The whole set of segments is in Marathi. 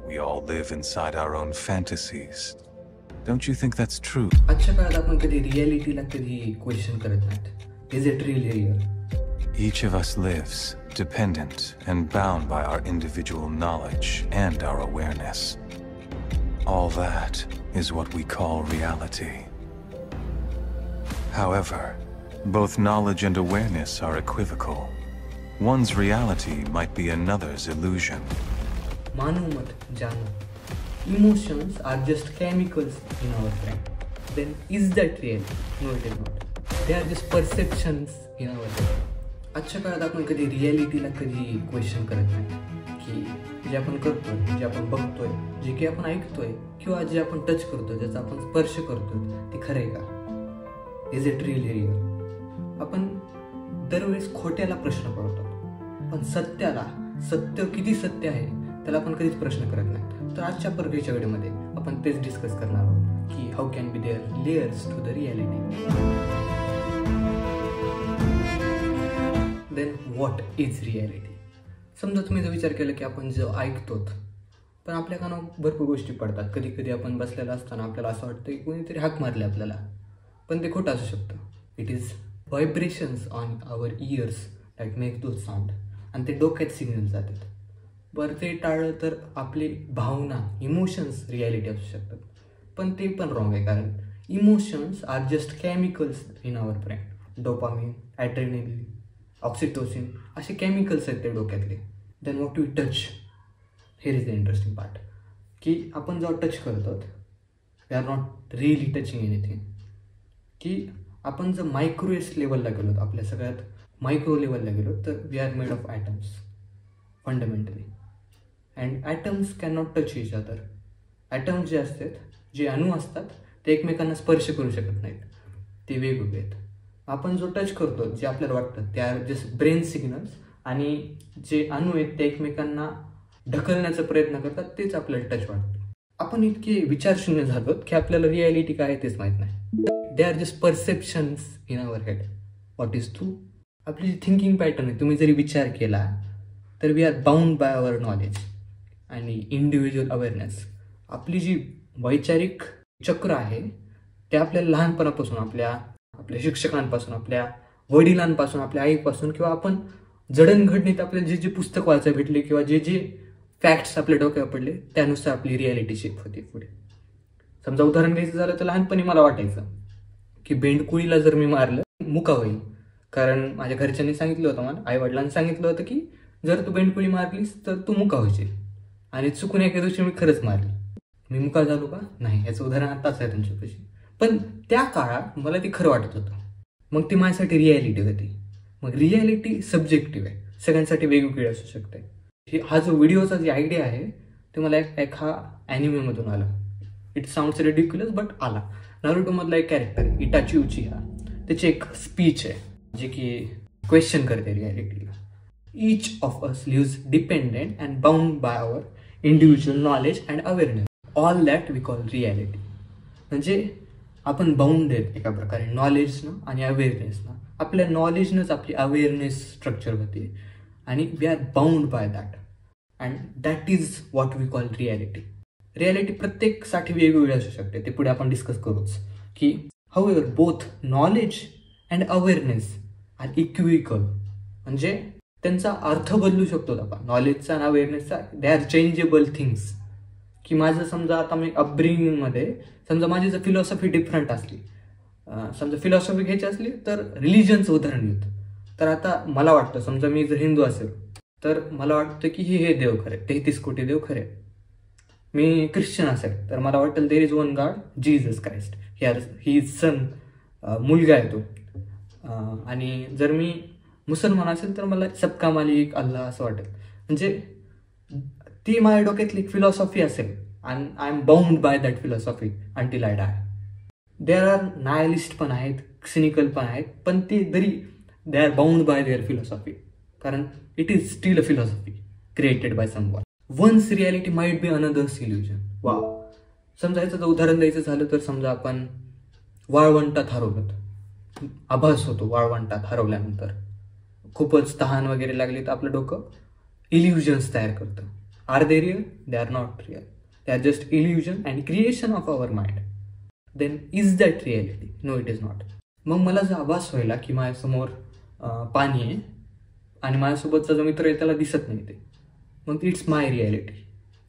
We all live inside our own fantasies. Don't you think that's true? आजच्या काळात आपण कधी रियालिटीला कधी क्वेश्चन करत नाहीत. Is it real here? Each of us lives dependent and bound by our individual knowledge and our awareness. All that is what we call reality. However, both knowledge and awareness are equivocal. One's reality might be another's illusion. मानो मत जानो. Emotions are just chemicals in our brain. Then is that real? No, it is not. They are just perceptions in our brain. आजच्या काळात आपण कधी रियालिटीला कधी क्वेश्चन करत नाही की जे आपण करतोय, जे आपण बघतोय, जे काही आपण ऐकतोय किंवा जे आपण टच करतोय, ज्याचा आपण स्पर्श करतोय ते खरं आहे का? Is it real here? आपण दरवेळेस खोट्याला प्रश्न करतो, पण सत्याला, सत्य किती सत्य आहे त्याला आपण कधीच प्रश्न करत नाही. तर आजच्या परकीच्या व्हिडिओमध्ये आपण तेच डिस्कस करणार आहोत की how can be there layers to the reality. Then what is reality? समजा तुम्ही जर विचार केला की आपण जो ऐकतो पण आपल्या कानावर भरपूर गोष्टी पडतात. कधी कधी आपण बसलेला असताना आपल्याला असं वाटतं की कोणीतरी हाक मारले आपल्याला, पण ते खोटं असू शकतं. It is vibrations on our ears that make those sound, आणि ते डोक्यात सिग्नल जातात. बरं, ते टाळलं तर आपली भावना, इमोशन्स रियालिटी असू शकतात, पण ते पण रॉंग आहे. कारण emotions are just chemicals in our brain. Dopamine, adrenaline, oxytocin असे केमिकल्स आहेत ते डोक्यातले. Then what we touch, here is the interesting part, की आपण जेव्हा टच करतो we are not really touching anything. की आपण जर मायक्रोवेव्ह लेवलला गेलो, आपल्या सगळ्यात मायक्रो लेवलला गेलो, तर we are made of atoms fundamentally, and atoms can not touch each other. Atoms जे असतात, जे अणू असतात, ते एकमेकांना स्पर्श करू शकत नाहीत, ते वेगवेगळे आहेत. आपण जो टच करतो, जे आपल्याला वाटतं, त्या जस्ट ब्रेन सिग्नल्स, आणि जे अणू आहेत ते एकमेकांना ढकलण्याचा प्रयत्न करतात, तेच आपल्याला टच वाटतं. आपण इतके विचारशून्य झालो की आपल्याला रियालिटी काय आहे तेच माहीत नाही. They are just perceptions in our head. What is true? आपली जी थिंकिंग पॅटर्न आहे, तुम्ही जरी विचार केला तर we are bound by our knowledge आणि इंडिव्हिज्युअल अवेअरनेस. आपली जी वैचारिक चक्र आहे ते आपल्याला लहानपणापासून आपल्या शिक्षकांपासून, आपल्या वडिलांपासून, आपल्या आईपासून, किंवा आपण जडणघडणीत आपल्याला जे पुस्तक वाचायला भेटले किंवा जे फॅक्ट्स आपल्या डोक्यावर पडले त्यानुसार आपली रियालिटी शेप होते पुढे. समजा उदाहरण घ्यायचं झालं तर लहानपणी मला वाटायचं की बेंडकुळीला जर मी मारलं मुका होईल. कारण माझ्या घरच्यांनी सांगितलं होतं, मला आई वडिलांनी सांगितलं होतं की जर तू बेंडकुळी मारलीस तर तू मुका व्हायची. आणि चुकून एका दिवशी मी खरंच मारली. मी मुका झालो का? नाही. याचं उदाहरण आताच आहे तुमच्यापाशी. पण त्या काळात मला ते खरं वाटत होतं. मग ती माझ्यासाठी रियालिटी होती. मग रियालिटी सब्जेक्टिव्ह आहे, सगळ्यांसाठी वेगवेगळी असू शकते. हा जो व्हिडिओचा जी आयडिया आहे ते मला एका ॲनिमेमधून आला. इट साऊंड्स रिडिक्युलस बट आला. नारुटोमधला एक कॅरेक्टर इटाची उचिहा, त्याची एक स्पीच आहे जे की क्वेश्चन करते रियालिटीला. Each of us lives dependent and bound by our individual knowledge and awareness. All that we call reality. म्हणजे आपण बाउंड आहेत एका प्रकारे नॉलेजनं आणि अवेअरनेसनं. आपल्या नॉलेजनंच आपली अवेअरनेस स्ट्रक्चर होते आणि we are bound by that, and that is what we call reality. Reality प्रत्येकसाठी वेगवेगळी असू शकते, ते पुढे आपण डिस्कस करूच. की however both knowledge and awareness are equivocal. म्हणजे त्यांचा अर्थ बदलू शकतो आपण, नॉलेजचा आणि अवेअरनेसचा. They are changeable things. की माझं समजा आता मी अपब्रिंगिंगमध्ये समजा माझी जर फिलॉसॉफी डिफरंट असली, समजा फिलॉसॉफी घ्यायची असली तर रिलिजनचं उदाहरण घेतो. तर आता मला वाटतं, समजा मी जर हिंदू असेल तर मला वाटतं की हे देव खरे, 33 कोटी देव खरे. मी ख्रिश्चन असेल तर मला वाटेल there is one God, Jesus Christ, he is son, मुलगा आहे तो. आणि जर मी मुसलमान असेल तर मला सबका मालिक अल्लाह असं वाटेल. म्हणजे ती माझ्या डोक्यातली एक फिलॉसॉफी असेल and I am bound by that philosophy until I die. There are nihilist पण आहेत, सिनिकल पण आहेत, पण ते तरी they are bound by their philosophy, कारण it is still a philosophy created by someone. One's reality might be another's illusion. वा, समजा याचं जर उदाहरण द्यायचं झालं तर समजा आपण वाळवंटात हरवलं, आभास होतो वाळवंटात हरवल्यानंतर, खूपच तहान वगैरे लागली तर आपलं डोकं इल्युजन्स तयार करतं. Are they real? They are not real. They are just illusion and creation of our mind. Then is that reality? No, it is not. मग मला जर आभास व्हायला की माझ्यासमोर पाणी आहे आणि माझ्यासोबतचा जो मित्र आहे त्याला दिसत नाही ते, मग it's my reality.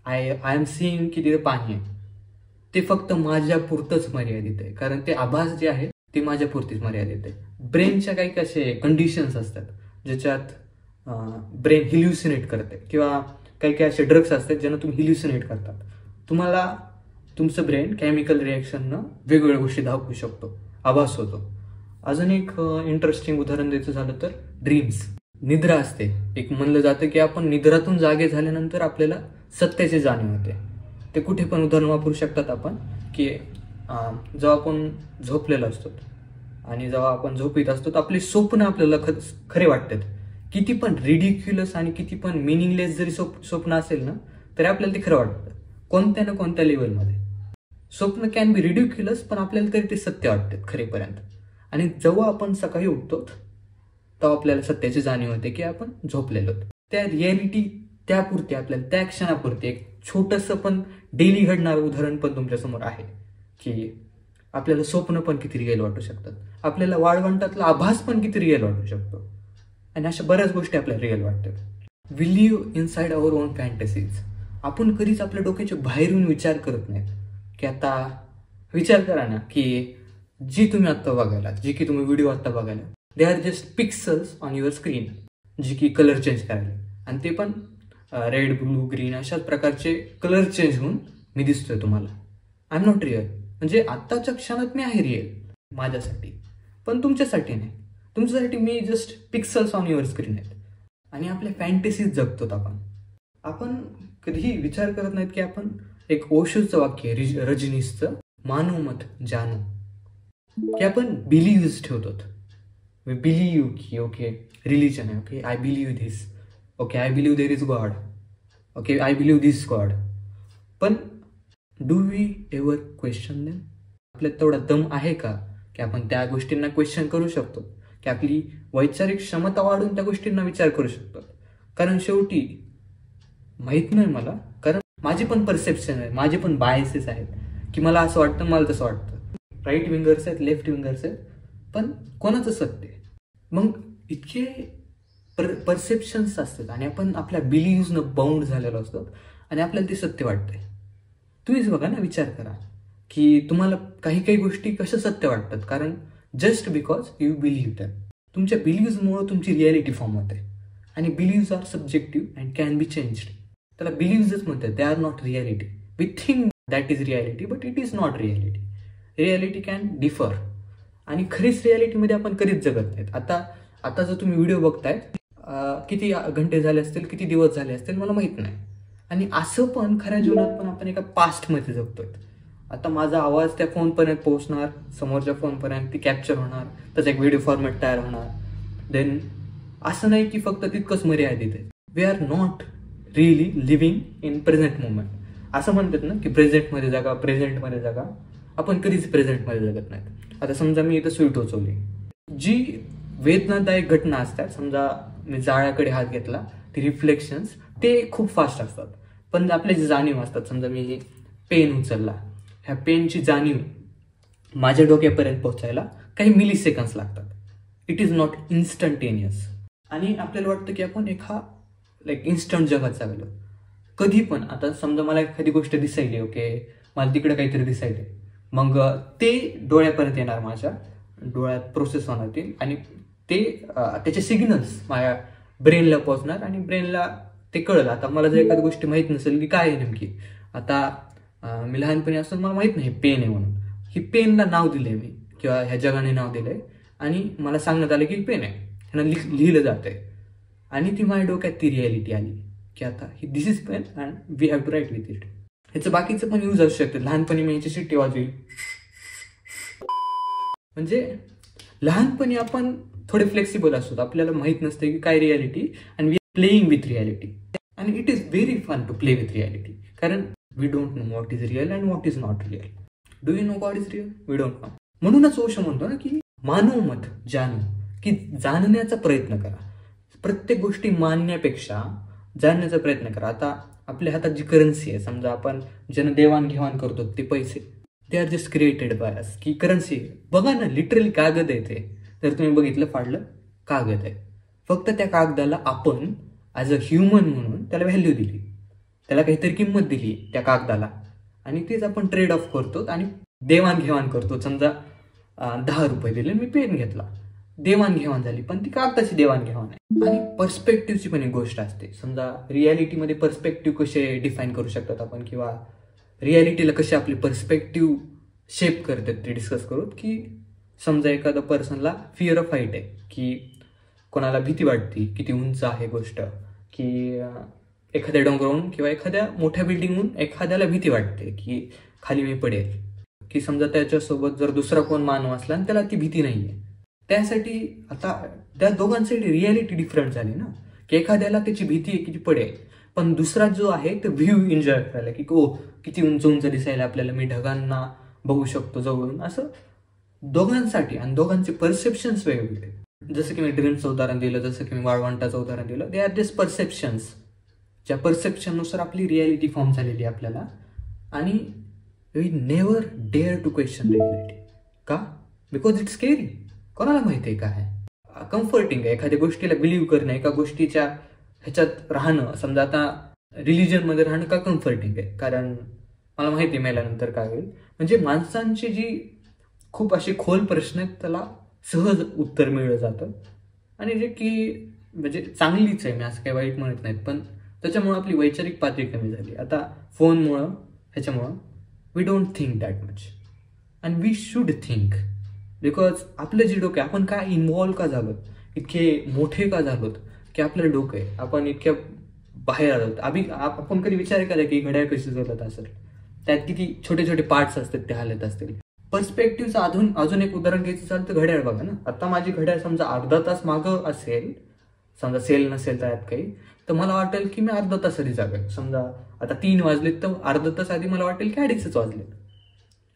I am seeing की तिथे पाणी आहे. ते फक्त माझ्या पुरतंच मर्यादित आहे, कारण ते आभास जे आहे ते माझ्या पुरतीच मर्यादित आहे. ब्रेनच्या काही कसे कंडिशन्स असतात ज्याच्यात ब्रेन हिल्युसिनेट करते, किंवा काही काही असे ड्रग्स असतात ज्यांना तुम्ही हिल्युसिनेट करतात. तुम्हाला तुमचं ब्रेन केमिकल रिॲक्शननं वेगवेगळ्या गोष्टी दाखवू शकतो, आभास होतो. अजून एक इंटरेस्टिंग उदाहरण द्यायचं झालं तर ड्रीम्स. निद्रा असते. एक म्हणलं जातं की आपण निद्रातून जागे झाल्यानंतर आपल्याला सत्याची जाणीव होते. ते कुठे पण उदाहरण वापरू शकतात आपण, की जेव्हा आपण झोपलेलो असतो आणि जेव्हा आपण झोपीत असतो तर आपले स्वप्न आपल्याला खरे वाटतात. किती पण रिडिक्युलस आणि किती पण मिनिंगलेस जरी स्वप्न असेल ना तरी आपल्याला ते खरं वाटतं कोणत्या ना कोणत्या लेवलमध्ये. स्वप्न कॅन बी रिडिक्युलस, पण आपल्याला तरी ते सत्य वाटतात खरेपर्यंत. आणि जेव्हा आपण सकाळी उठतो तेव्हा आपल्याला सत्याची जाणीव होते की आपण झोपलेलो. त्या रियालिटी त्यापुरती आपल्याला त्या क्षणापुरती एक छोटंसं पण डेली घडणारं उदाहरण पण तुमच्यासमोर आहे की आपल्याला स्वप्न पण किती रिअल वाटू शकतात, आपल्याला वाळवंटातला आभास पण किती रिअल वाटू शकतो, आणि अशा बऱ्याच गोष्टी आपल्याला रिअल वाटतात. We live inside our own fantasies. आपण कधीच आपल्या डोक्याच्या बाहेरून विचार करत नाहीत की आता विचार करा ना की जी तुम्ही आत्ता बघायला, जी की तुम्ही व्हिडिओ आत्ता बघायला, they are just pixels on your screen, जी की कलर चेंज करायला, आणि ते पण रेड, ब्लू, ग्रीन अशाच प्रकारचे कलर चेंज होऊन मी दिसतोय तुम्हाला. I am not real. म्हणजे आत्ताच्या क्षणात मी आहे रिअल माझ्यासाठी, पण तुमच्यासाठी नाही. तुमच्यासाठी मी just pixels on your screen आहेत. आणि आपल्या फॅन्टसीज जगतो आपण कधीही विचार करत नाहीत की आपण एक ओशोचं वाक्य आहे रजनीशचं, मानो मत जानो, की आपण बिलीव्ह ठेवतो. वी बिलीव्ह की ओके रिलिजन आहे, okay I believe this, okay I believe there is God, okay I believe this God. पण do we ever question them? आपल्यात तेवढा दम आहे का की आपण त्या गोष्टींना क्वेश्चन करू शकतो, की आपली वैचारिक क्षमता वाढून त्या गोष्टींना विचार करू शकतो? कारण शेवटी माहीत नाही मला, कारण माझी पण परसेप्शन आहे, माझे पण बायसेस आहेत की मला असं वाटतं, मला तसं वाटतं. राईट विंगर्स आहेत, लेफ्ट विंगर्स आहेत, पण कोणाचं सत्य? मग इतके परसेप्शन्स असतात आणि आपण आपल्या बिलीव्हजनं बाउंड झालेलो असतो आणि आपल्याला ते सत्य वाटतंय. तुम्हीच बघा ना, विचार करा की तुम्हाला काही काही गोष्टी कशा सत्य वाटतात, कारण just because you believe them. तुमच्या बिलीव्हजमुळं तुमची रियालिटी फॉर्म होते, आणि beliefs are subjective and can be changed. त्याला बिलीव्हजच म्हणतात, they are not reality. We think that is reality, but it is not reality. Reality can differ, आणि खरीच रियालिटीमध्ये आपण कधीच जगत नाहीत. आता जर तुम्ही व्हिडिओ बघताय, किती घंटे झाले असतील, किती दिवस झाले असतील मला माहीत नाही. आणि असं पण खऱ्या जीवनात पण आपण एका पास्टमध्ये जगतोय. आता माझा आवाज त्या फोनपर्यंत पोहोचणार, समोरच्या फोनपर्यंत ती कॅप्चर होणार, त्याचा एक व्हिडिओ फॉर्मॅट तयार होणार. देन असं नाही की फक्त तितकंच मर्यादित आहे. We are not really living in present movement. असं म्हणतात ना की प्रेझेंटमध्ये जगा. आपण कधीच प्रेझेंटमध्ये जगत नाहीत. आता समजा मी इथं स्वीट उचवली, जी वेदनादायक घटना असतात, समजा मी जाळ्याकडे हात घेतला, ती रिफ्लेक्शन्स ते खूप फास्ट असतात. पण आपल्या जे जाणीव असतात, समजा मी पेन उचलला, ह्या पेनची जाणीव माझ्या डोक्यापर्यंत पोहोचायला काही मिली सेकंड्स लागतात. It is not instantaneous. आणि आपल्याला वाटतं की आपण इन्स्टंट जगात जगलो. कधी पण आता समजा मला एखादी गोष्ट दिसायली, ओके मला तिकडे काहीतरी दिसायले, मग ते डोळ्यापर्यंत येणार, माझ्या डोळ्यात प्रोसेस होणार ते, आणि ते त्याचे सिग्नल्स माझ्या ब्रेनला पोहोचणार, आणि ब्रेनला ते कळलं. आता मला जर एखादी गोष्टी माहीत नसेल की काय आहे नेमकी, आता मी लहानपणी असताना मला माहीत नाही पेन आहे म्हणून, ही पेनला नाव दिलंय मी, किंवा ह्या जगाने नाव दिलंय, आणि मला सांगण्यात आलं की पेन आहे, ह्यांना लिहिलं जातंय, आणि ती माझ्या डोक्यात ती रियालिटी आली की आता ही this is pen and we have to write with it. ह्याचं बाकीचं पण यूज असू शकतं. लहानपणी मी ह्याची शिट्टी वाजवी, म्हणजे लहानपणी आपण थोडे फ्लेक्सिबल असतो, आपल्याला माहीत नसते की काय reality, and we are playing with reality. And it is very fun to play with reality, कारण we don't know what is real and what is not real. Do you know what is real? We don't know. म्हणूनच ओशो म्हणतो ना की मानो मत जानो, की जाणण्याचा प्रयत्न करा. प्रत्येक गोष्टी मानण्यापेक्षा जाणण्याचा प्रयत्न करा. आता आपल्या हातात जी करन्सी आहे, समजा आपण ज्यानं देवाणघेवाण करतो ते पैसे, दे are just created by us. की करन्सी बघा ना, लिटरली कागद आहे ते. जर तुम्ही बघितलं फाडलं, कागद आहे. फक्त त्या कागदाला आपण ॲज अ ह्युमन म्हणून त्याला व्हॅल्यू दिली, त्याला काहीतरी किंमत दिली त्या कागदाला, आणि तेच आपण ट्रेड ऑफ करतो आणि देवाणघेवाण करतो. समजा 10 रुपये दिले, मी पेन घेतला, देवाणघेवाण झाली, पण ती कागदाची देवाणघेवाण आहे. आणि पर्स्पेक्टिव्हची पण एक गोष्ट असते. समजा रियालिटीमध्ये पर्स्पेक्टिव्ह कसे डिफाईन करू शकतात आपण, किंवा रियालिटीला कसे आपले पर्स्पेक्टिव्ह शेप करतात ते डिस्कस करू. की समजा एखाद्या पर्सनला फिअर ऑफ हाईट आहे, की कोणाला भीती वाटते किती उंच आहे गोष्ट, की एखाद्या डोंगरावरून किंवा एखाद्या मोठ्या बिल्डिंगहून एखाद्याला भीती वाटते की खाली मी पडेल, की समजा त्याच्यासोबत जर दुसरा कोण मानव असला आणि त्याला ती भीती नाहीये, त्यासाठी आता त्या दोघांसाठी रियालिटी डिफरंट झाली ना. की एखाद्याला त्याची भीती आहे किती पडेल, पण दुसरा जो आहे तो व्ह्यू एन्जॉय करायला, की ओ किती उंच उंच दिसायला आपल्याला, मी ढगांना बघू शकतो जवळून, असं दोघांसाठी. आणि दोघांचे परसेप्शन्स वेगवेगळे. जसं की मी ड्रीम्सचं उदाहरण दिलं, जसं की मी वाळवंटाचं उदाहरण दिलं, दे आर जस्ट परसेप्शन्स. ज्या परसेप्शननुसार आपली रियालिटी फॉर्म झालेली आहे आपल्याला. आणि we never dare to question reality. का? Because it's scary. कोणाला माहिती आहे काय? कम्फर्टिंग आहे एखाद्या गोष्टीला बिलीव्ह करणं, एका गोष्टीच्या ह्याच्यात राहणं. समजा आता रिलिजनमध्ये राहणं का कम्फर्टिंग आहे? कारण मला माहिती आहे मेल्यानंतर काय होईल. म्हणजे माणसांची जी खूप असे खोल प्रश्न आहेत त्याला सहज उत्तर मिळलं जातं. आणि जे की म्हणजे चांगलीच आहे, मी असं काही वाईट म्हणत नाहीत, पण त्याच्यामुळं आपली वैचारिक पातळी कमी झाली. आता फोनमुळं ह्याच्यामुळं we don't think that much, and we should think. Because आपलं जे डोकं आहे, आपण काय इन्व्हॉल्व का झालो, इतके मोठे का झालोत, की आपलं डोकं आहे आपण इतक्या बाहेर आलोत. आपण कधी विचार केला की घड्याळ कशी चालत असेल, त्यात किती छोटे छोटे पार्ट्स असतात ते हालत असतील. पर्स्पेक्टिव्हचं अजून एक उदाहरण घ्यायचं झालं तर घड्याळ बघा ना. आता माझी घड्याळ समजा अर्धा तास मागं असेल, समजा सेल नसेल त्यात काही, तर मला वाटेल की मी अर्धा तास आधी जागेल. समजा आता 3 वाजलेत तर अर्धा तास आधी मला वाटेल की 2:30 वाजलेत.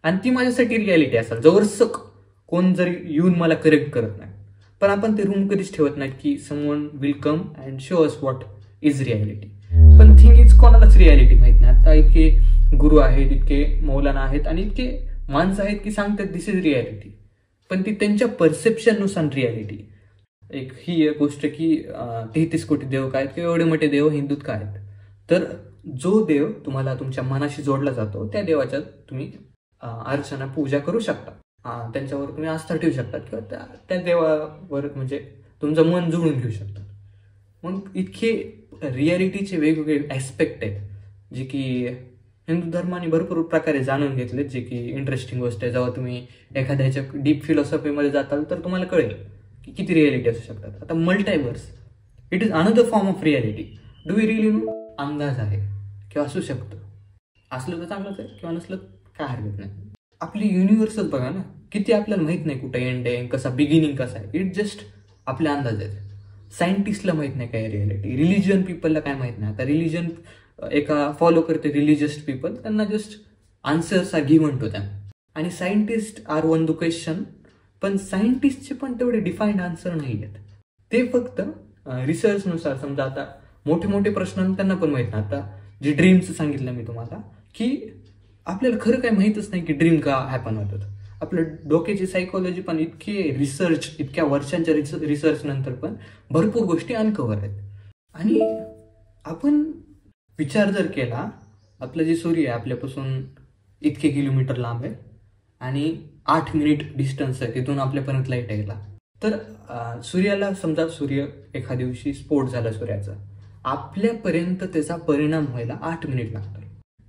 आणि ती माझ्यासाठी रियालिटी असेल, जवळसक कोण जरी येऊन मला करेक्ट करत नाही. पण आपण ते रूम कधीच ठेवत नाहीत की someone will come and show us what is reality. पण थिंग इज कोणालाच रियालिटी माहित नाही. आता इतके गुरु आहेत, इतके मौलाना आहेत आणि इतके माणसं आहेत की सांगतात दिस इज रियालिटी, पण ती त्यांच्या परसेप्शननुसार रियालिटी. एक ही गोष्ट की 33 कोटी देव काय, किंवा एवढे मोठे देव हिंदूत काय आहेत. तर जो देव तुम्हाला तुमच्या मनाशी जोडला जातो त्या देवाच्या तुम्ही अर्चना पूजा करू शकता, त्यांच्यावर तुम्ही आस्था ठेवू शकता, किंवा त्या देवावर म्हणजे तुमचं मन जुळून घेऊ शकता. मग इतके रियालिटीचे वेगवेगळे ॲस्पेक्ट आहेत जे की हिंदू धर्माने भरपूर प्रकारे जाणून घेतलेत, जे की इंटरेस्टिंग गोष्ट आहे. जेव्हा तुम्ही एखाद्याच्या डीप फिलॉसॉफीमध्ये जाताल तर तुम्हाला कळेल की किती रियालिटी असू शकतात. आता multiverse, it is another form of reality. Do we really know? अंदाज आहे किंवा असू शकतं, असलं तर चांगलंच आहे, किंवा नसलं काय हरकत नाही. आपली युनिव्हर्सच बघा ना, किती आपल्याला माहित नाही कुठं एंड आहे, कसा बिगिनिंग कसा आहे. इट जस्ट आपले अंदाज आहेत. सायंटिस्टला माहित नाही काय रियालिटी, रिलिजन पीपलला काय माहित नाही. आता रिलिजन एका फॉलो करते रिलिजियस पीपल, त्यांना just answers are given to them. आणि scientist are on the question, पण सायंटिस्टचे पण तेवढे डिफाईन्ड आन्सर नाही आहेत. ते फक्त रिसर्चनुसार. समजा आता मोठे मोठे प्रश्न त्यांना पण माहित नाही. आता जे ड्रीमचं सांगितलं मी तुम्हाला, की आपल्याला खरं काय माहीतच नाही की ड्रीम का हॅपन होतात. आपलं डोक्याची सायकोलॉजी पण इतके रिसर्च, इतक्या वर्षांच्या रिसर्च नंतर पण भरपूर गोष्टी अनकव्हर आहेत. आणि आपण विचार जर केला, आपलं जे सूर्य आहे आपल्यापासून इतके किलोमीटर लांब आहे आणि 8 मिनिट डिस्टन्स आहे तिथून आपल्यापर्यंत लाईट यायला, तर सूर्याला समजा सूर्य एखाद्या दिवशी स्फोट झाला सूर्याचा, आपल्यापर्यंत त्याचा परिणाम व्हायला 8 मिनिट लागतात.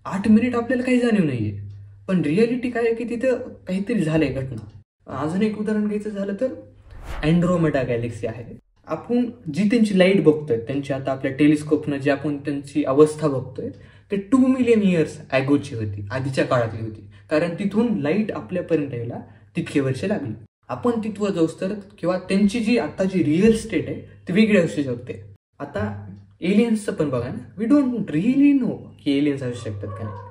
8 मिनिट आपल्याला काही जाणीव नाहीये, पण रियालिटी काय आहे की तिथं काहीतरी झालंय घटना. अजून एक उदाहरण घ्यायचं झालं तर अँड्रोमेडा गॅलेक्सी आहे. आपण जी त्यांची लाईट बघतोय, त्यांची आता आपल्या टेलिस्कोपनं जी आपण त्यांची अवस्था बघतोय, ते 2 मिलियन इयर्स ॲगोची होती, आधीच्या काळातली होती. कारण तिथून लाईट आपल्यापर्यंत यायला तितके वर्ष लागली. आपण तिथवर जाऊस तर, किंवा त्यांची जी आताची रिअल स्टेट आहे ती वेगळी असू शकते. आता एलियन्सचं पण बघा ना, वी डोंट रिअली नो की एलियन्स असू शकतात का नाही.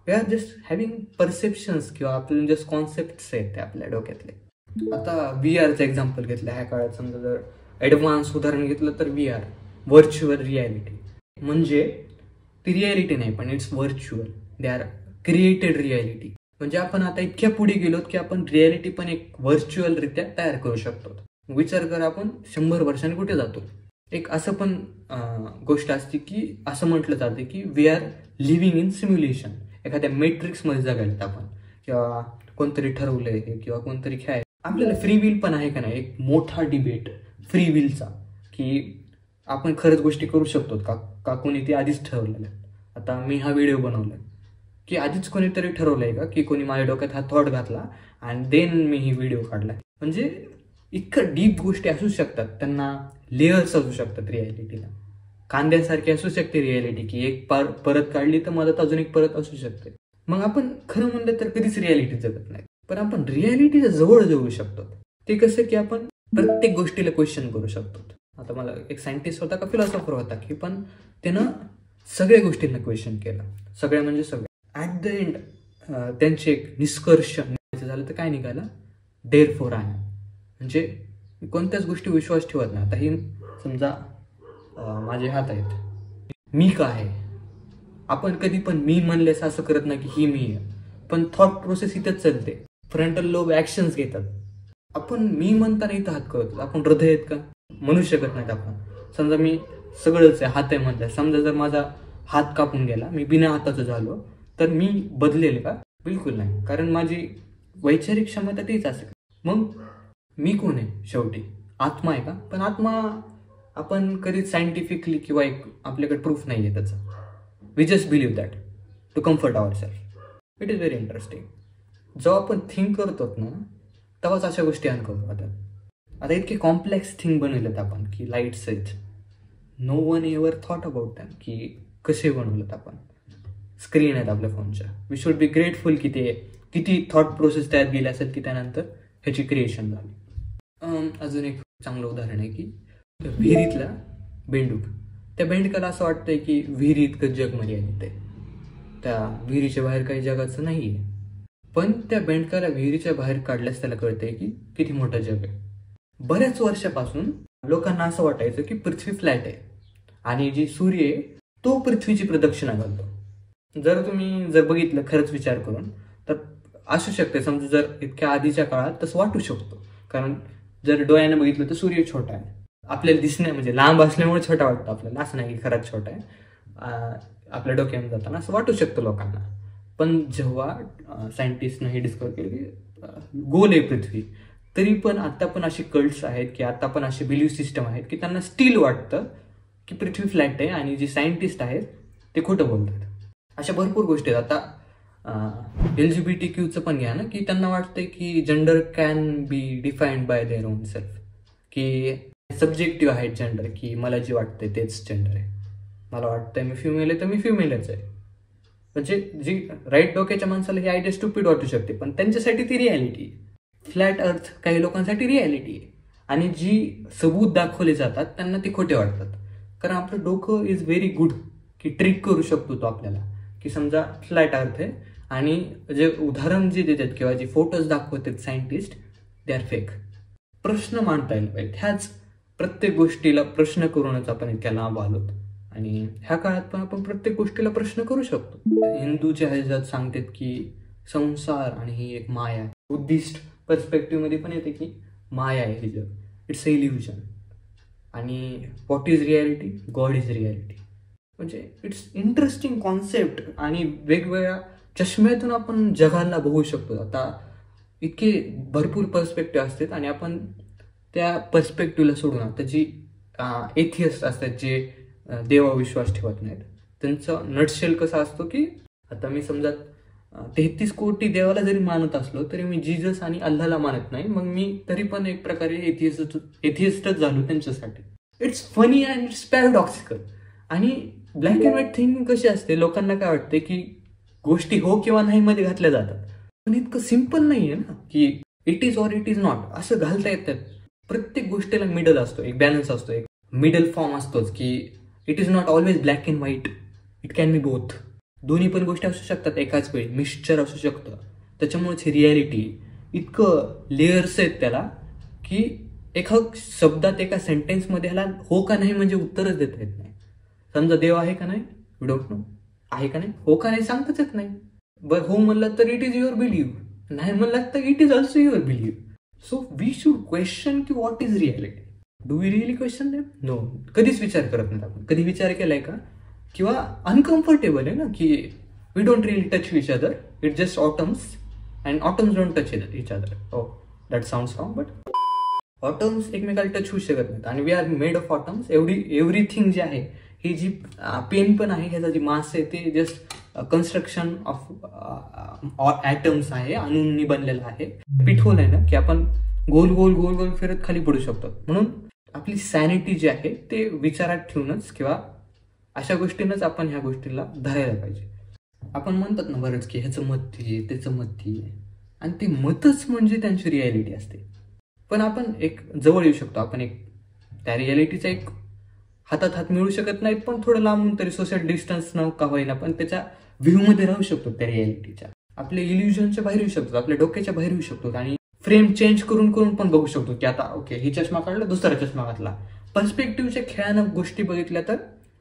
We are just having perceptions, किंवा आपले जस्ट कॉन्सेप्ट्स आहेत ते आपल्या डोक्यातले. आता VR चं एक्झाम्पल घेतलं ह्या काळात. समजा जर ॲडव्हान्स उदाहरण घेतलं तर VR, व्हर्च्युअल रियालिटी. म्हणजे ती रियालिटी नाही, पण it's virtual. They are created reality. म्हणजे आपण आता इतक्या पुढे गेलोत की आपण रियालिटी पण एक व्हर्च्युअल रित्या तयार करू शकतो. विचार करा, आपण 100 वर्षांनी कुठे जातो. एक असं पण गोष्ट असते की असं म्हटलं जाते की we are living in simulation. एखाद्या मॅट्रिक्समध्ये जगायला आपण, किंवा कोणतरी ठरवलंय किंवा कोणतरी खेळ. आपल्याला फ्री विल पण आहे का नाही, एक मोठा डिबेट फ्री विलचा, की आपण खरंच गोष्टी करू शकतो का कोणी ते आधीच ठरवलेलं. आता मी हा व्हिडिओ बनवलाय की आधीच कोणीतरी ठरवलंय का, की कोणी माझ्या डोक्यात हा थॉट घातला आणि देन मी ही व्हिडिओ काढलाय. म्हणजे इतकं डीप गोष्टी असू शकतात, त्यांना लेयर्स असू शकतात. रियालिटीला कांद्यासारखी असू शकते रियालिटी, की एक परत काढली तर मदत अजून एक परत असू शकते. मग आपण खरं म्हणलं तर कधीच रियालिटी जगत नाही, पण आपण रियालिटीच्या जवळ जाऊ शकतो. ते कसं की आपण प्रत्येक गोष्टीला क्वेश्चन करू शकतो. आता मला एक सायंटिस्ट होता का फिलॉसॉफर होता की पण त्यानं सगळ्या गोष्टींना क्वेश्चन केलं. सगळ्या म्हणजे सगळ्या. ॲट द एंड त्यांचे एक निष्कर्ष झालं तर काय निघालं, देअर फोर आय एम. म्हणजे कोणत्याच गोष्टी विश्वास ठेवत नाही. आता ही समजा माझे हात आहेत, मी काय आहे. आपण कधी पण मी म्हणलेस असं करत नाही की ही मी आहे, पण थॉट प्रोसेस इथंच चालते. फ्रंटल लोब ऍक्शन्स घेतात. आपण मी म्हणताना इथं हात करतो. आपण हृदय आहेत का, म्हणू शकत नाहीत आपण. समजा मी सगळंच आहे, हात आहे म्हणलं. समजा जर माझा हात कापून गेला, मी बिना हाताचं झालो, तर मी बदलेल का? बिलकुल नाही, कारण माझी वैचारिक क्षमता तीच असेल. मग मी कोण आहे शेवटी? आत्मा आहे का? पण आत्मा आपण कधीच सायंटिफिकली किंवा एक आपल्याकडे प्रूफ नाही आहे त्याचं. We just believe that to comfort our self. It is very interesting. जेव्हा आपण थिंक करतो ना, तेव्हाच अशा गोष्टी अनकव्हर होतात. आता इतके कॉम्प्लेक्स थिंग बनवलेत आपण की लाईट्स आहेत, no one ever thought about them, की कसे बनवलेत आपण. स्क्रीन आहेत आपल्या फोनच्या. वी शुड बी ग्रेटफुल की ते किती थॉट प्रोसेस त्यात गेली असेल की त्यानंतर ह्याची क्रिएशन झाली. अजून एक चांगलं उदाहरण आहे की विहिरीतला बेंडूक. त्या बेंडकाला असं वाटतंय की विहिरी इतकं जग मर्यादित आहे, त्या विहिरीच्या बाहेर काही जगाचं नाही आहे. पण त्या बेंडकाला विहिरीच्या बाहेर काढल्यास त्याला कळतंय की किती मोठं जग आहे. बऱ्याच वर्षापासून लोकांना असं वाटायचं की पृथ्वी फ्लॅट आहे आणि जी सूर्य आहे तो पृथ्वीची प्रदक्षिणा घालतो. जर बघितलं खरंच विचार करून तर असू शकते. समजा जर इतक्या आधीच्या काळात तसं वाटू शकतो, कारण जर डोळ्याने बघितलं तर सूर्य छोटा आहे. आपल्याला दिसणे म्हणजे लांब असल्यामुळे छोटा वाटतो आपल्याला, असं नाही की खरंच छोटा आहे. आपल्या डोक्याने जाताना असं वाटू शकतं लोकांना. पण जेव्हा सायंटिस्टनं हे डिस्कवर केलं की गोल आहे पृथ्वी, तरी पण आता पण असे कल्ट्स आहेत की आता पण असे बिलीव्ह सिस्टम आहेत की त्यांना स्टील वाटतं की पृथ्वी फ्लॅट आहे आणि जे सायंटिस्ट आहेत ते खोटं बोलतात. अशा भरपूर गोष्टी आहेत. आता LGBTQचं पण घ्या ना, की त्यांना वाटतंय की gender can be defined by their own self, की सब्जेक्टिव्ह आहे जेंडर, की मला जे वाटतंय तेच जेंडर आहे. मला वाटतंय मी फिमेल आहे तर मी फिमेलच आहे. म्हणजे जी राईट डोक्याच्या माणसाला ही आयडिया स्टुपिड वाटू शकते, पण त्यांच्यासाठी ती रियालिटी आहे. फ्लॅट अर्थ काही लोकांसाठी रियालिटी आहे आणि जी सबूत दाखवले जातात त्यांना ती खोटे वाटतात. कारण आपलं डोकं इज व्हेरी गुड की ट्रिक करू शकतो तो आपल्याला, की समजा फ्लॅट अर्थ आहे आणि जे उदाहरण जे देतात किंवा जे फोटोज दाखवतात सायंटिस्ट, दे आर फेक. प्रश्न मांडता येईल पाहिजे. ह्याच प्रत्येक गोष्टीला प्रश्न करूनच आपण इतक्या लांब आलोत आणि ह्या काळात पण आपण प्रत्येक गोष्टीला प्रश्न करू शकतो. हिंदूच्या ह्याच्यात सांगतात की संसार आणि ही एक माया आहे. बुद्धिस्ट पर्स्पेक्टिव्ह मध्ये पण येते की माया आहे हे जग, इट्स अ इल्युजन. आणि what is reality? God is reality. म्हणजे इट्स इंटरेस्टिंग कॉन्सेप्ट आणि वेगवेगळ्या चष्म्यातून आपण जगाला बघू शकतो. आता इतके भरपूर पर्स्पेक्टिव्ह असतात आणि आपण त्या पर्स्पेक्टिव्हला सोडून आता जी एथियस्ट असतात, जे देवाविश्वास ठेवत नाहीत, त्यांचं नटशेल कसं असतो की आता मी समजा 33 कोटी देवाला जरी मानत असलो तरी मी जीजस आणि अल्लाला मानत नाही, मग मी तरी पण एक प्रकारे एथियस्टच झालो त्यांच्यासाठी. It's funny and it's paradoxical. आणि ब्लॅक अँड व्हाईट थिंकिंग कशी असते, लोकांना काय वाटते की गोष्टी हो किंवा नाही मध्ये घातल्या जातात, पण इतकं सिम्पल नाहीये ना की it is or it is not असं घालता येतात. प्रत्येक गोष्टीला मिडल असतो, एक बॅलन्स असतो, एक मिडल फॉर्म असतोच की it is not always black and white, it can be both. दोन्ही पण गोष्टी असू शकतात एकाच वेळी, मिक्सचर असू शकतं. त्याच्यामुळेच ही रियालिटी इतकं लेयर्स आहेत त्याला की एका शब्दात एका सेंटेन्समध्ये ह्याला हो का नाही म्हणजे उत्तरच देता येत नाही. समजा देव आहे का नाही, वी डोंट नो. आहे का नाही, हो का नाही सांगताच येत नाही. बरं हो म्हणलं तर इट इज युअर बिलीव्ह, नाही म्हणलं तर it is also your believe. So we should question की what is reality. Do we really question them? No, कधीच विचार करत नाही आपण. कधी विचार केलाय का? किंवा अनकम्फर्टेबल आहे ना की we don't really touch each other, it just atoms and atoms don't touch each other. Oh that sounds wrong, but atoms एकमेकाला टच होऊ शकत नाहीत आणि we are made of atoms. Everything जे आहे, ही जी पेन पण आहे, ह्याचा जी मास आहे ते जस्ट कन्स्ट्रक्शन ऑफ ॲटम्स आहे, अणूंनी बनलेलं आहे. पिठोल आहे ना की आपण गोल गोल गोल गोल फिरत खाली पडू शकतो. म्हणून आपली सॅनिटी जी आहे ते विचारात ठेवूनच किंवा अशा गोष्टींनाच आपण ह्या गोष्टीला धरायला पाहिजे. आपण म्हणतात ना बरंच की ह्याचं मत आहे, त्याचं मत आहे, आणि ते मतच म्हणजे त्यांची रियालिटी असते. पण आपण एक जवळ येऊ शकतो, आपण एक त्या रियालिटीचा एक हातात हात मिळू शकत नाहीत, पण थोडं लांबून तरी सोशल डिस्टन्स न का होईना पण त्याच्या व्ह्यूमध्ये राहू शकतो. त्या रियालिटीच्या आपल्या इल्युजनच्या बाहेर येऊ शकतो, आपल्या डोक्याच्या बाहेर येऊ शकतो आणि फ्रेम चेंज करून करून पण बघू शकतो की आता ओके ही चष्मा काढला, दुसरा चष्मा घातला. पर्स्पेक्टिव्हच्या खेळानं गोष्टी बघितल्या तर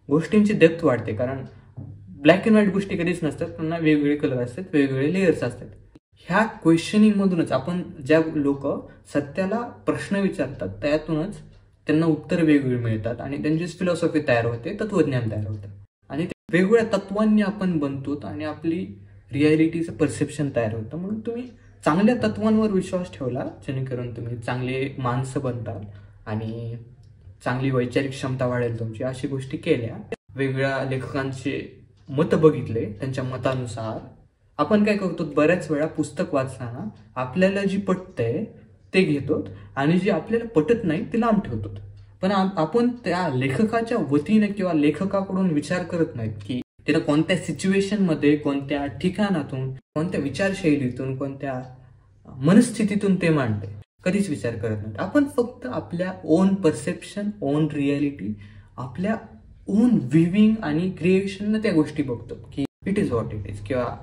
गोष्टींची डेप्थ वाढते, कारण ब्लॅक अँड व्हाईट गोष्टी कधीच नसतात, त्यांना वेगवेगळे कलर असतात, वेगवेगळे लेयर्स असतात. ह्या क्वेश्चनिंग मधूनच आपण ज्या लोक सत्याला प्रश्न विचारतात त्यातूनच त्यांना उत्तर वेगवेगळे मिळतात आणि त्यांचीच फिलॉसॉफी तयार होते, तत्वज्ञान तयार होतं आणि वेगवेगळ्या तत्वांनी आपण बनतो आणि आपली रियालिटीचं परसेप्शन तयार होतं. म्हणून तुम्ही चांगल्या तत्वांवर विश्वास ठेवला जेणेकरून तुम्ही चांगले माणसं बनताल आणि चांगली वैचारिक क्षमता वाढेल तुमची. अशी गोष्टी केल्या, वेगवेगळ्या लेखकांचे मत बघितले, त्यांच्या मतानुसार आपण काय करतो, बऱ्याच वेळा पुस्तक वाचताना आपल्याला जी पटतंय ते घेतो आणि जी आपल्याला पटत नाही ते लांब ठेवतो. पण आपण त्या लेखकाच्या वतीने किंवा लेखकाकडून विचार करत नाहीत की त्याला कोणत्या सिच्युएशन मध्ये, कोणत्या ठिकाणातून, कोणत्या विचारशैलीतून, कोणत्या मनस्थितीतून ते मांडते. कधीच विचार करत नाहीत. आपण फक्त आपल्या ओन परसेप्शन, ओन रियालिटी, आपल्या ओन व्ह्यूइंग आणि क्रिएशननं त्या गोष्टी बघतो की it is what it is. किंवा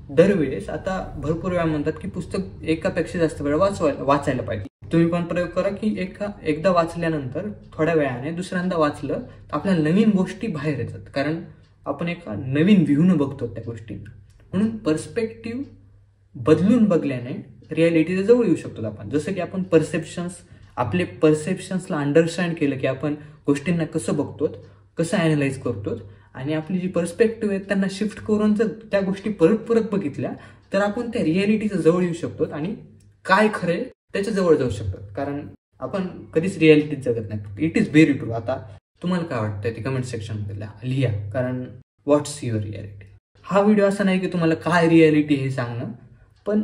दरवेळेस आता भरपूर वेळा म्हणतात की पुस्तक एकापेक्षा जास्त वेळा वाचायला पाहिजे. तुम्ही पण प्रयोग करा की एकदा वाचल्यानंतर थोड्या वेळाने दुसऱ्यांदा वाचलं तर आपल्याला नवीन गोष्टी बाहेर येतात, कारण आपण एका नवीन व्ह्यूनं बघतो त्या गोष्टींना. म्हणून पर्स्पेक्टिव्ह बदलून बघल्याने रियालिटीच्या जवळ येऊ शकतो आपण. जसं की आपण आपले परसेप्शन्सला अंडरस्टँड केलं की आपण गोष्टींना कसं बघतो, कसं ॲनालाइज करतो आणि आपली जी पर्स्पेक्टिव्ह आहेत त्यांना शिफ्ट करून जर त्या गोष्टी परत परत बघितल्या तर आपण त्या रियालिटीच्या जवळ येऊ शकतो आणि काय खरंय त्याच्या जवळ जाऊ शकतो. कारण आपण कधीच रियालिटीत जगत नाही. It is very true. आता तुम्हाला काय वाटतंय ते कमेंट सेक्शनमध्ये लिहा, कारण व्हॉट्स युअर रियालिटी. हा व्हिडिओ असा नाही की तुम्हाला काय रियालिटी हे सांगणं, पण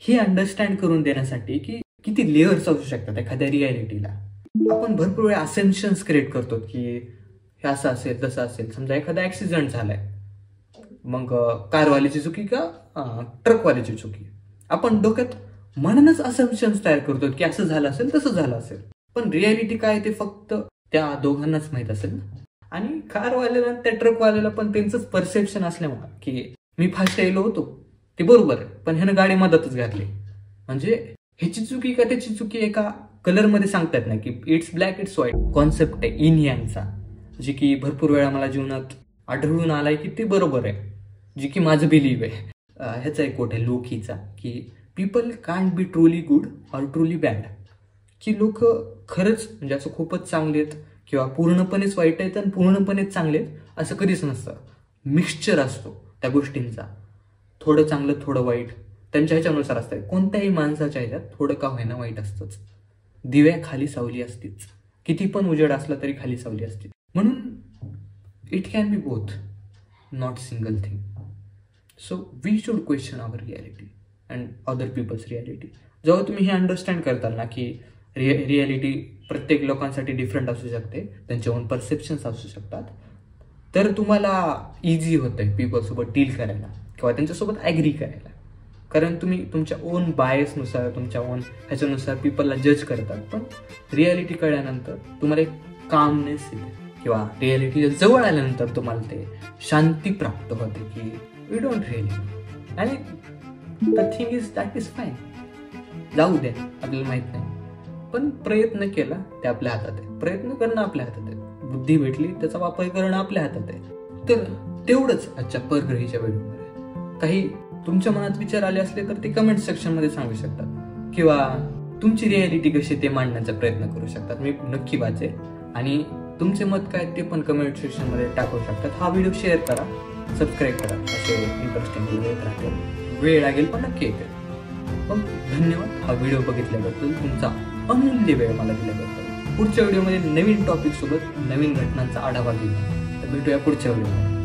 हे अंडरस्टँड करून देण्यासाठी की किती लेअर्स असू शकतात एखाद्या रियालिटीला. आपण भरपूर वेळा असेम्पशन्स क्रिएट करतो की हे असं असेल तसं असेल. समजा एखादा ऍक्सिडेंट झालाय, मग कारवाल्याची चुकी का ट्रकवाल्याची चुकी, आपण डोक्यात म्हणूनच असेम्पशन्स तयार करतो की असं झालं असेल तसं झालं असेल. पण रियालिटी काय ते फक्त त्या दोघांनाच माहित असेल ना. आणि कारवाल्याला त्या ट्रकवाल्याला पण त्यांचंच परसेप्शन असल्यामुळे की मी फास्ट यायलो होतो ते बरोबर आहे, पण ह्यानं गाडी मदतच घातली, म्हणजे ह्याची चुकी का त्याची चुकी एका कलरमध्ये सांगता येत नाही की it's black it's white. Concept आहे इन यांगचा, जी की भरपूर वेळा मला जीवनात आढळून आलाय की ते बरोबर आहे, जी की माझं बिलीव्ह आहे. ह्याचा एक कोट आहे लोकीचा की people can't be truly good or truly bad. की लोक खरंच म्हणजे असं खूपच चांगले आहेत किंवा पूर्णपणेच वाईट आहेत आणि पूर्णपणेच चांगले आहेत असं कधीच नसतं. मिक्सचर असतो त्या गोष्टींचा, थोडं चांगलं थोडं वाईट त्यांच्या ह्याच्यानुसार असतं. कोणत्याही माणसाच्या ह्याच्यात थोडं का होईना वाईट असतंच. दिव्या खाली सावली असतीच, किती पण उजेड असला तरी खाली सावली असते. म्हणून it can be both, not single thing. So we should question our reality and other people's reality. जेव्हा तुम्ही हे अंडरस्टँड करताल ना की रियालिटी प्रत्येक लोकांसाठी डिफरंट असू शकते, त्यांचे ओन परसेप्शन्स असू शकतात, तर तुम्हाला इझी होतंय पीपलसोबत डील करायला किंवा त्यांच्यासोबत ॲग्री करायला. कारण तुम्ही तुमच्या ओन बायसनुसार, तुमच्या ओन ह्याच्यानुसार पीपलला जज करतात. पण रियालिटी कळल्यानंतर तुम्हाला एक कामनेस येते किंवा रियालिटीच्या जवळ आल्यानंतर तुम्हाला ते शांती प्राप्त होते की वी डोंट रिअली. आणि the thing is that is fine, जाऊ द्या, आपल्याला माहित नाही, पण प्रयत्न केला ते आपल्या हातात आहे. प्रयत्न करणं आपल्या हातात आहे. बुद्धी भेटली त्याचा वापर करणं आपल्या हातात आहे. तर तेवढंच आजच्या परग्रहीच्या व्हिडिओमध्ये. काही तुमच्या मनात विचार आले असले तर ते कमेंट सेक्शनमध्ये सांगू शकतात, किंवा तुमची रियालिटी कशी ते मांडण्याचा प्रयत्न करू शकतात. मी नक्की वाचेल आणि तुमचे मत काय ते पण कमेंट सेक्शनमध्ये टाकू शकतात. हा व्हिडिओ शेअर करा, सबस्क्राईब करा, असे इंटरेस्टिंग व्हिडिओ येत राहतील. वेळ लागेल पण नक्की येते. मग धन्यवाद हा व्हिडिओ बघितल्याबद्दल, तुमचा अमूल्य वेळ मला दिल्याबद्दल. पुढच्या व्हिडिओमध्ये नवीन टॉपिक सोबत नवीन घटनांचा आढावा घेऊ. तर भेटूया पुढच्या व्हिडिओमध्ये.